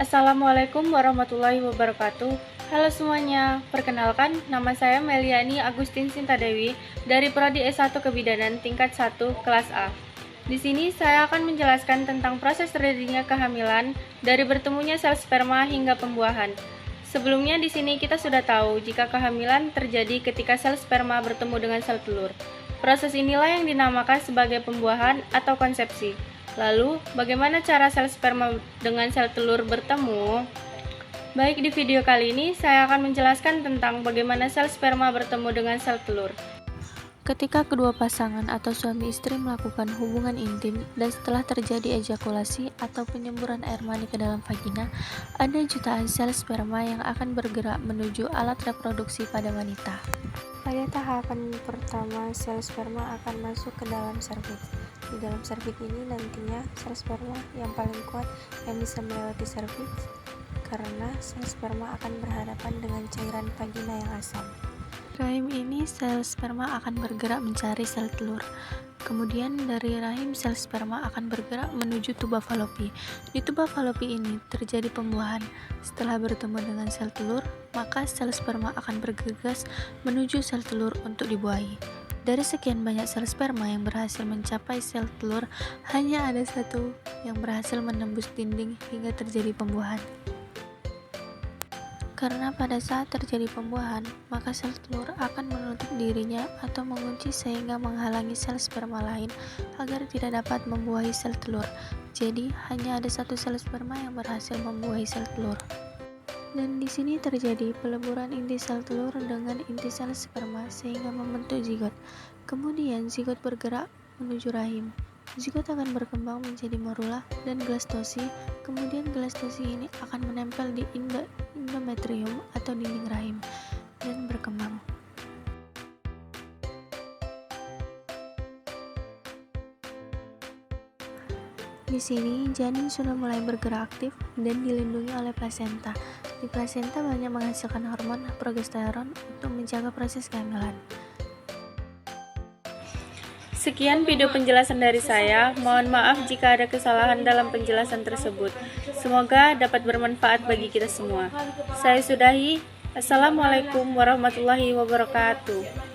Assalamualaikum warahmatullahi wabarakatuh. Halo semuanya, perkenalkan nama saya Meliani Agustin Sintadewi dari Prodi S1 Kebidanan tingkat 1 kelas A. Di sini saya akan menjelaskan tentang proses terjadinya kehamilan dari bertemunya sel sperma hingga pembuahan. Sebelumnya di sini kita sudah tahu jika kehamilan terjadi ketika sel sperma bertemu dengan sel telur. Proses inilah yang dinamakan sebagai pembuahan atau konsepsi. Lalu, bagaimana cara sel sperma dengan sel telur bertemu? Baik, di video kali ini saya akan menjelaskan tentang bagaimana sel sperma bertemu dengan sel telur. Ketika kedua pasangan atau suami istri melakukan hubungan intim dan setelah terjadi ejakulasi atau penyemburan air mani ke dalam vagina, ada jutaan sel sperma yang akan bergerak menuju alat reproduksi pada wanita. Pada tahapan pertama, sel sperma akan masuk ke dalam serviks. Di dalam serviks ini nantinya sel sperma yang paling kuat yang bisa melewati serviks karena sel sperma akan berhadapan dengan cairan vagina yang asam. Rahim ini sel sperma akan bergerak mencari sel telur. Kemudian dari rahim sel sperma akan bergerak menuju tuba falopi. Di tuba falopi ini terjadi pembuahan. Setelah bertemu dengan sel telur, maka sel sperma akan bergegas menuju sel telur untuk dibuahi. Dari sekian banyak sel sperma yang berhasil mencapai sel telur, hanya ada satu yang berhasil menembus dinding hingga terjadi pembuahan. Karena pada saat terjadi pembuahan, maka sel telur akan menutup dirinya atau mengunci sehingga menghalangi sel sperma lain agar tidak dapat membuahi sel telur. Jadi, hanya ada satu sel sperma yang berhasil membuahi sel telur. Dan di sini terjadi peleburan inti sel telur dengan inti sel sperma sehingga membentuk zigot. Kemudian zigot bergerak menuju rahim. Zigot akan berkembang menjadi morula dan blastosi. Kemudian blastosi ini akan menempel di endometrium atau dinding rahim dan berkembang. Di sini janin sudah mulai bergerak aktif dan dilindungi oleh plasenta. Di plasenta banyak menghasilkan hormon progesteron untuk menjaga proses kehamilan. Sekian video penjelasan dari saya. Mohon maaf jika ada kesalahan dalam penjelasan tersebut. Semoga dapat bermanfaat bagi kita semua. Saya sudahi. Assalamualaikum warahmatullahi wabarakatuh.